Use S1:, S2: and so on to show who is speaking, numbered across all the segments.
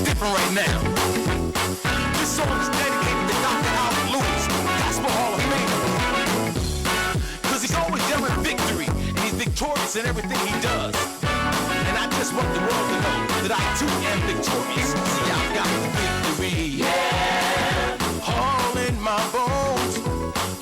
S1: different right now. This song is dedicated to Dr. Albert Lewis, Gospel Hall of Fame. Because he's always yelling victory, and he's victorious in everything he does. And I just want the world to know that I too am victorious. See, I've got the victory. Yeah. All in my bones.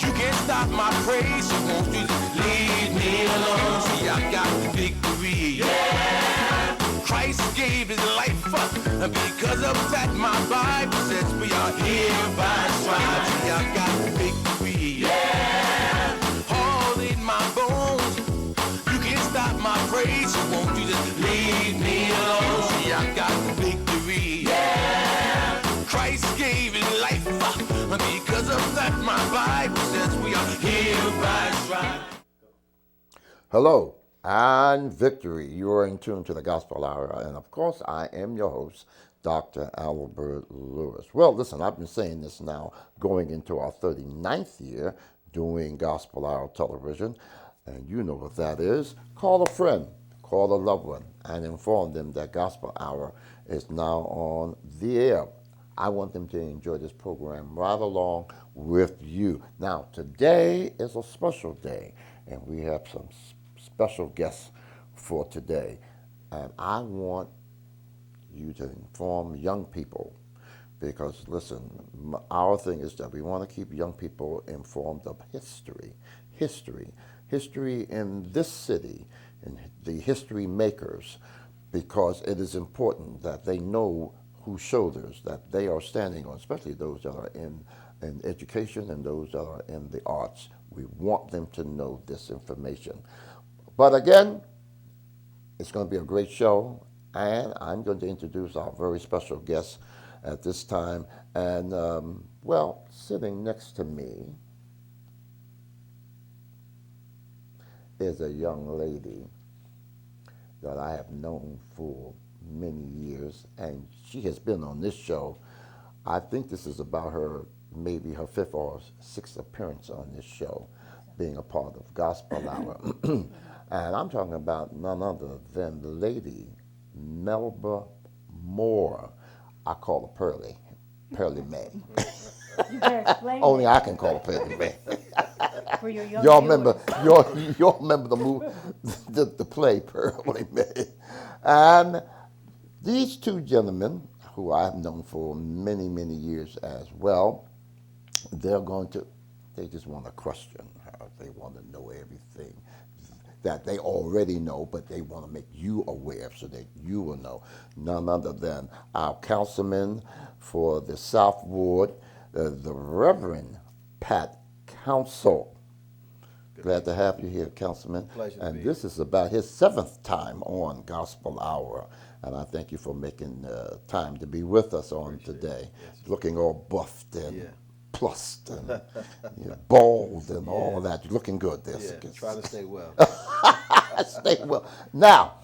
S1: You can't stop my praise, so won't you just leave me alone? See, I've got the victory. Yeah. Christ gave his life up, and because of that, my Bible says we are here by stripes. See, I've got the victory. Yeah. All in my bones. You can't stop my praise, so won't you just leave me alone? See, I got the victory. Yeah. Christ gave his life up, and because of that, my Bible says we are here by stripes.
S2: Hello and victory. You are in tune to the Gospel Hour, and of course, I am your host, Dr. Albert Lewis. Well, listen, I've been saying this now, going into our 39th year doing Gospel Hour television, and you know what that is. Call a friend, call a loved one, and inform them that Gospel Hour is now on the air. I want them to enjoy this program right along with you. Now, today is a special day, and we have some special guests for today. And I want you to inform young people because, listen, our thing is that we want to keep young people informed of history in this city, and the history makers, because it is important that they know whose shoulders that they are standing on, especially those that are in education and those that are in the arts. We want them to know this information. But again, it's going to be a great show, and I'm going to introduce our very special guest at this time. And, well, sitting next to me is a young lady that I have known for many years, and she has been on this show. I think this is about maybe her fifth or sixth appearance on this show, being a part of Gospel Hour. And I'm talking about none other than the lady, Melba Moore. I call her Pearly May.
S3: You better explain
S2: Only
S3: it
S2: I can call her Pearly May.
S3: for your young
S2: Y'all
S3: viewers.
S2: remember the movie, the play Pearly May. And these two gentlemen, who I've known for many, many years as well, they just want to question her. They want to know everything that they already know, but they want to make you aware so that you will know. None other than our councilman for the South Ward, the Reverend Pat Council. Glad to have you here, Councilman.
S4: Pleasure to
S2: and
S4: be
S2: this is about his 7th time on Gospel Hour. And I thank you for making time to be with us on today.
S4: Yes.
S2: Looking all buffed and
S4: Yeah.
S2: plussed and bald and all of that. You're looking good there.
S4: Yeah, try to stay well.
S2: Stay well. Now,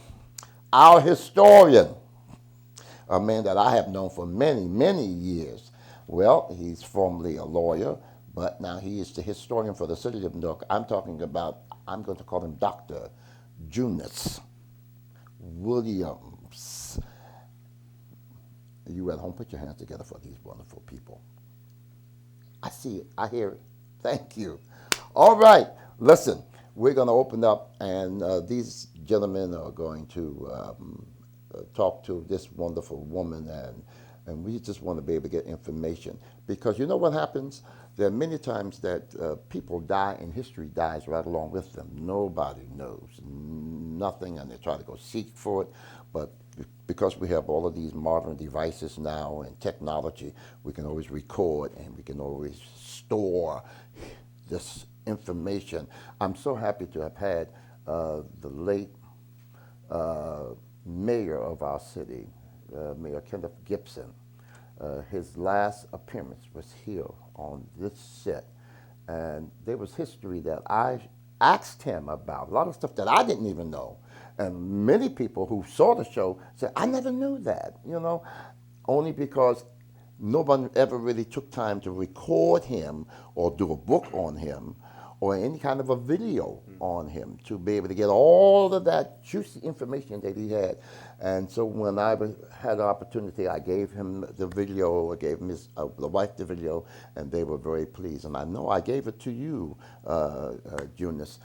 S2: our historian, a man that I have known for many, many years. Well, he's formerly a lawyer, but now he is the historian for the city of Newark. I'm going to call him Dr. Junius Williams. You at home, put your hands together for these wonderful people. I see it. I hear it. Thank you. All right. Listen, we're going to open up, and these gentlemen are going to talk to this wonderful woman, and we just want to be able to get information. Because you know what happens? There are many times that people die, and history dies right along with them. Nobody knows nothing, and they try to go seek for it. But because we have all of these modern devices now and technology, we can always record and we can always store this information. I'm so happy to have had the late mayor of our city, Mayor Kenneth Gibson. His last appearance was here on this set, and there was history that I asked him about, a lot of stuff that I didn't even know. And many people who saw the show said, I never knew that, only because no one ever really took time to record him or do a book on him or any kind of a video on him to be able to get all of that juicy information that he had. And so when had an opportunity, I gave him the video, I gave him the wife the video, and they were very pleased. And I know I gave it to you, Eunice,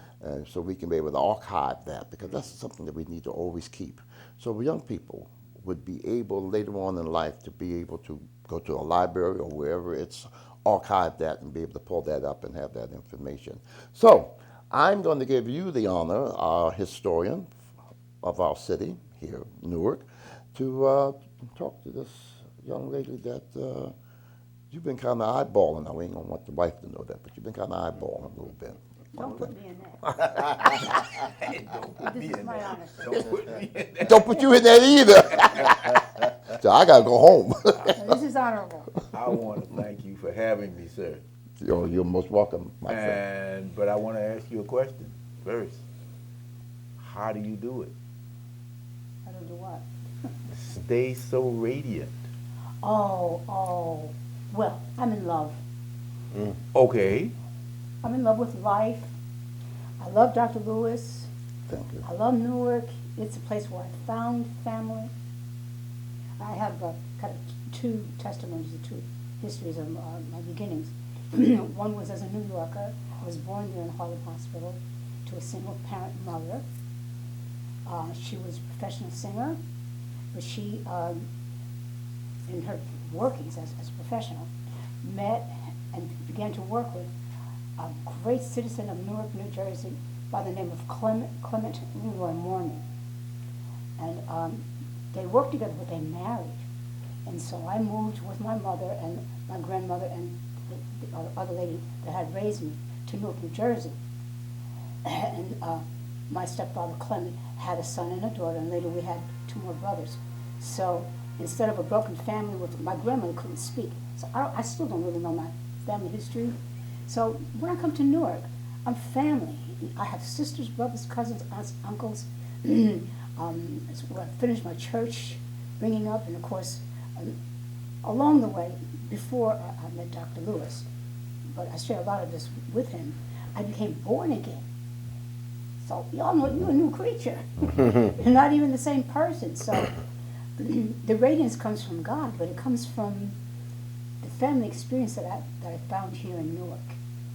S2: so we can be able to archive that, because that's something that we need to always keep. So young people would be able later on in life to be able to go to a library or wherever it's archived that and be able to pull that up and have that information. So I'm going to give you the honor, our historian of our city here, Newark, to talk to this young lady that you've been kind of eyeballing. I ain't going to want the wife to know that, but you've been kind of eyeballing a little bit.
S3: Don't put me in that. This is my honor.
S2: Don't put you in that either. So I got to go home.
S3: This is honorable.
S4: I want to thank you for having me, sir.
S2: You're most welcome, my friend.
S4: But I want to ask you a question first. How do you do it?
S3: I don't do what?
S4: Stay so radiant.
S3: Oh. Well, I'm in love.
S4: Okay.
S3: I'm in love with life. I love Dr. Lewis.
S2: Thank you.
S3: I love Newark. It's a place where I found family. I have kind of two testimonies, two histories of my beginnings. One was as a New Yorker. I was born there in Harlem Hospital to a single parent mother. She was a professional singer, but she, in her workings as a professional, met and began to work with a great citizen of Newark, New Jersey, by the name of Clement Leroy Mormon. And they worked together, but they married. And so I moved with my mother and my grandmother and the other lady that had raised me to Newark, New Jersey. And my stepfather, Clement, had a son and a daughter, and later we had two more brothers. So instead of a broken family, with my grandmother couldn't speak. So I still don't really know my family history. So when I come to Newark, I'm family. I have sisters, brothers, cousins, aunts, uncles. I finished my church bringing up, and of course, along the way, before I met Dr. Lewis, but I share a lot of this with him, I became born again. So y'all know you're a new creature. You're not even the same person. So the radiance comes from God, but it comes from the family experience that I found here in Newark,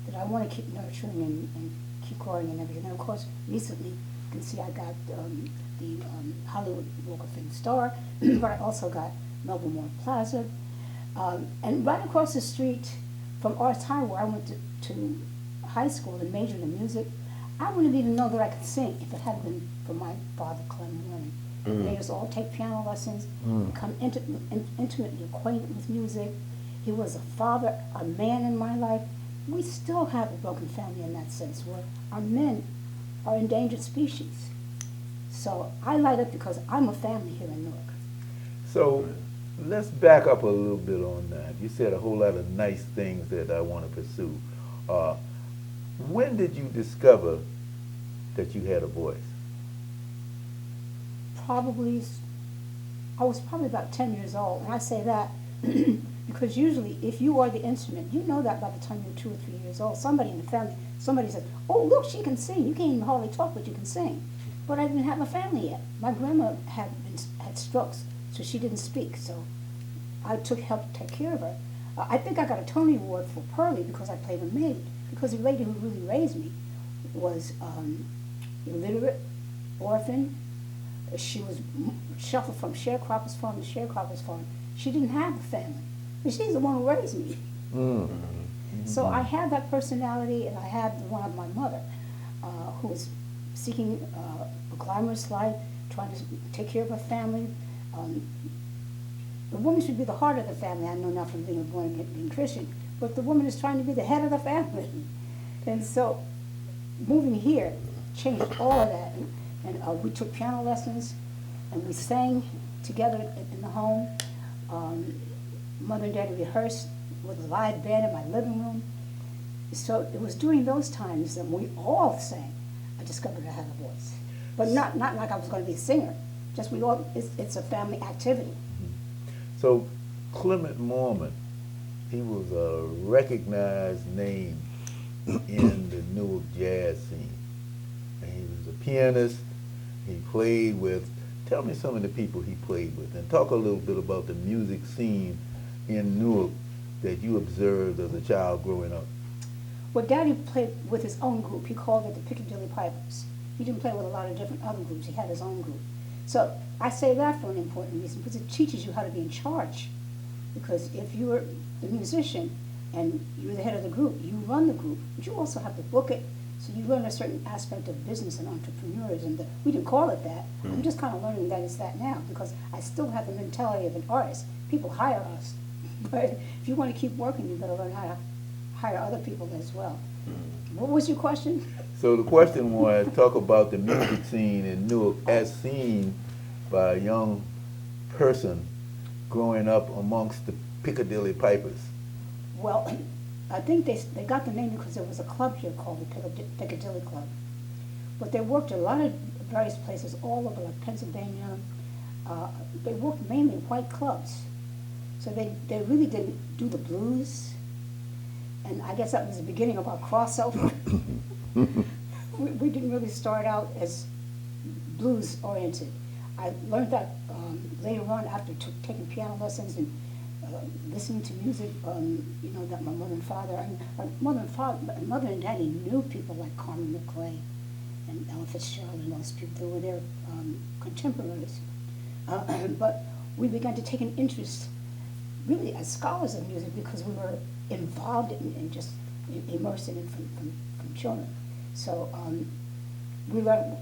S3: that I want to keep nurturing and keep growing and everything. And of course, recently, you can see I got the Hollywood Walk of Fame star, but I also got Melba Moore Plaza. And right across the street from Arts High, where I went to high school and majored in music, I wouldn't even know that I could sing if it hadn't been for my father, Clement Mormon. They used to all take piano lessons, become intimately acquainted with music. He was a father, a man in my life. We still have a broken family in that sense, where our men are endangered species. So I light up because I'm a family here in Newark.
S4: So let's back up a little bit on that. You said a whole lot of nice things that I want to pursue. When did you discover that you had a voice?
S3: I was probably about 10 years old. And I say that because usually if you are the instrument, you know that by the time you're 2 or 3 years old. Somebody in the family, somebody says, oh, look, she can sing. You can't even hardly talk, but you can sing. But I didn't have a family yet. My grandma had strokes, so she didn't speak. So I helped take care of her. I think I got a Tony Award for Pearlie because I played a maid. Because the lady who really raised me was illiterate, orphan. She was shuffled from sharecropper's farm to sharecropper's farm. She didn't have a family, but she's the one who raised me. So I had that personality, and I had the one of my mother, who was seeking a glamorous life, trying to take care of her family. The woman should be the heart of the family. I know not from being born and being Christian, but the woman is trying to be the head of the family. And so moving here changed all of that. And we took piano lessons, and we sang together in the home. Mother and Daddy rehearsed with a live band in my living room. So it was during those times that we all sang. I discovered I had a voice. But not like I was going to be a singer. Just it's a family activity.
S4: So Clement Mormon, he was a recognized name in the Newark jazz scene. And he was a pianist. He played with, tell me some of the people he played with, and talk a little bit about the music scene in Newark that you observed as a child growing up.
S3: Well, Daddy played with his own group. He called it the Piccadilly Pipers. He didn't play with a lot of different other groups. He had his own group. So I say that for an important reason, because it teaches you how to be in charge. Because if you're the musician and you're the head of the group, you run the group, but you also have to book it. So you learn a certain aspect of business and entrepreneurism. That we didn't call it that. I'm just kind of learning that it's that now, because I still have the mentality of an artist. People hire us. But if you want to keep working, you better learn how to hire other people as well. What was your question?
S4: So the question was, talk about the music scene in Newark as seen by a young person growing up amongst the Piccadilly Pipers.
S3: Well, I think they got the name because there was a club here called the Piccadilly Club. But they worked a lot of various places all over, like Pennsylvania. They worked mainly white clubs. So they really didn't do the blues. And I guess that was the beginning of our crossover. we didn't really start out as blues oriented. I learned that later on after taking piano lessons and listening to music, you know, that my mother and father, mother and daddy knew people like Carmen McClay and Ella Fitzgerald and those people. They were their contemporaries. But we began to take an interest really as scholars of music because we were involved in just immersed in it from children. So we learned,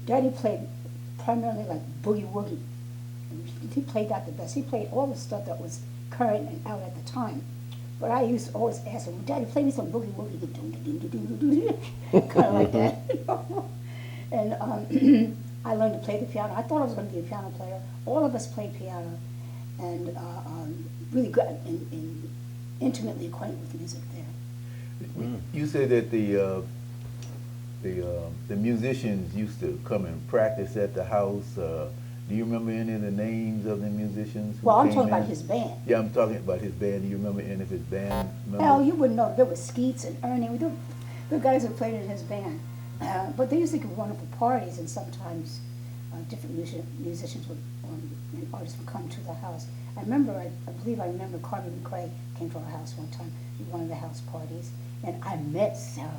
S3: Daddy played primarily like boogie woogie. He played that the best. He played all the stuff that was current and out at the time. But I used to always ask him, Daddy, play me some boogie woogie, kind of like that. And I learned to play the piano. I thought I was going to be a piano player. All of us played piano, and really got intimately acquainted with music there.
S4: You said that the musicians used to come and practice at the house. Do you remember any of the names of the musicians?
S3: Well, I'm talking about his band.
S4: Yeah, I'm talking about his band. Do you remember any of his band members?
S3: Hell, you wouldn't know. There was Skeets and Ernie. The guys who played in his band. But they used to give wonderful parties, and sometimes different musicians would, and artists would come to the house. I believe I remember Carmen McCrae came to our house one time at one of the house parties, and I met Sarah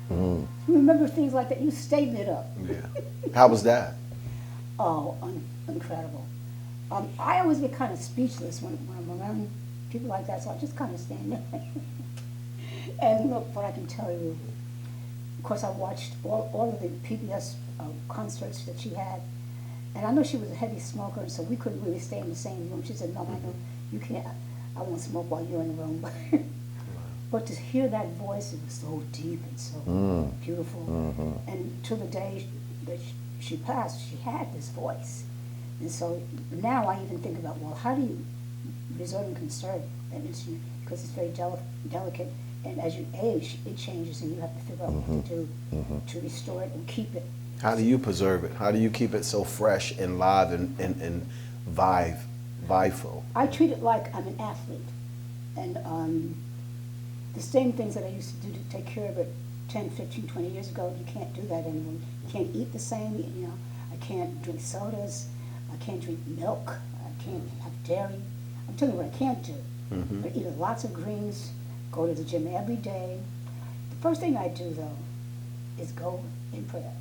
S3: Vaughan. You remember things like that? You stayed lit up.
S5: Yeah. How was that?
S3: Oh, incredible. I always get kind of speechless when I'm around people like that, so I just kind of stand there. And look, what I can tell you, of course, I watched all of the PBS concerts that she had, and I know she was a heavy smoker, so we couldn't really stay in the same room. She said, no, I know, you can't, I won't smoke while you're in the room. But to hear that voice, it was so deep and so beautiful. And to the day that she passed, she had this voice. And so now I even think about, well, how do you preserve and conserve that instrument? Because it's very delicate, and as you age, it changes, and you have to figure out what to do to restore it and keep it.
S5: How do you preserve it? How do you keep it so fresh and live and viveful?
S3: I treat it like I'm an athlete, and the same things that I used to do to take care of it 10, 15, 20 years ago, you can't do that anymore. You can't eat the same, you know. I can't drink sodas. I can't drink milk. I can't have dairy. I'm telling you what I can't do. I eat lots of greens, go to the gym every day. The first thing I do, though, is go in prayer.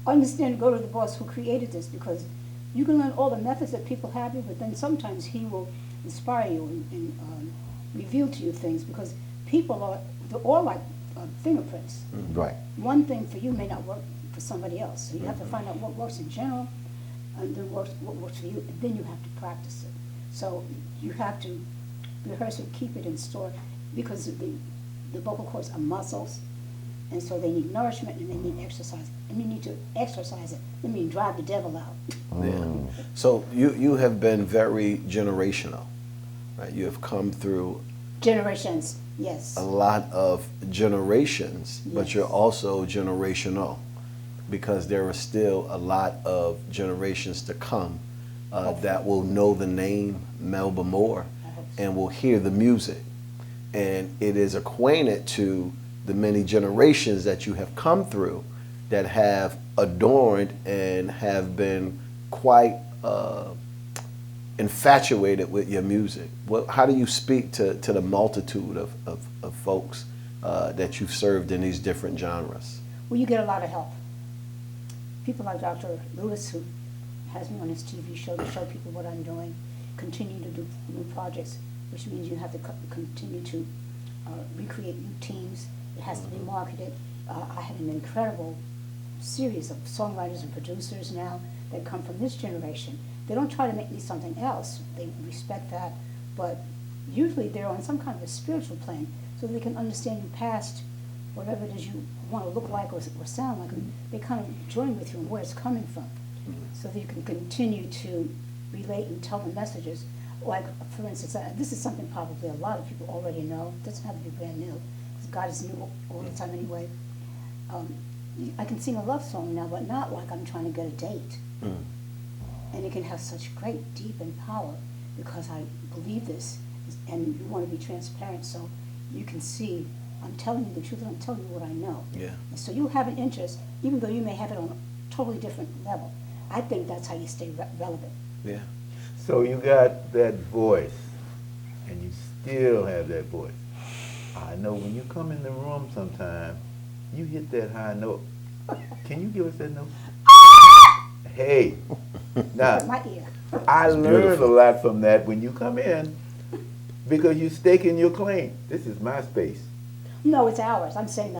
S3: Understand, go to the boss who created this, because you can learn all the methods that people have you, but then sometimes he will inspire you and reveal to you things, because they're all like fingerprints.
S2: Right.
S3: One thing for you may not work for somebody else, so you have to find out what works in general, and then what works for you, and then you have to practice it. So you have to rehearse it, keep it in store, because the vocal cords are muscles, and so they need nourishment and they need exercise, and you need to exercise it. I mean, drive the devil out.
S5: Yeah. So you have been very generational, right? You have come through
S3: Generations, yes.
S5: a lot of generations, but
S3: Yes.
S5: you're also generational, because there are still a lot of generations to come that will know the name Melba Moore and will hear the music. and it is acquainted to the many generations that you have come through that have adorned and have been quite infatuated with your music. How do you speak to the multitude of folks that you've served in these different genres?
S3: Well, you get a lot of help. People like Dr. Lewis, who has me on his TV show to show people what I'm doing, continue to do new projects, which means you have to continue to recreate new teams. It has to be marketed. I have an incredible series of songwriters and producers now that come from this generation. They don't try to make me something else. They respect that, but usually they're on some kind of a spiritual plane so they can understand you past whatever it is you want to look like or sound like. They kind of join with you and where it's coming from, so that you can continue to relate and tell the messages. Like, for instance, this is something probably a lot of people already know. It doesn't have to be brand new, because God is new all the time anyway. I can sing a love song now, but not like I'm trying to get a date. And it can have such great, deep and power, because I believe this, and you want to be transparent so you can see I'm telling you the truth and I'm telling you what I know.
S5: Yeah.
S3: And so you have an interest, even though you may have it on a totally different level. I think that's how you stay relevant.
S5: Yeah.
S4: So you got that voice, and you still have that voice. I know when you come in the room sometime, you hit that high note. Can you give us that note? Hey, now,
S3: My ear.
S4: I learned
S5: beautiful.
S4: a lot from that when you come in, because you're staking your claim. This is my space.
S3: No, it's ours. I'm saying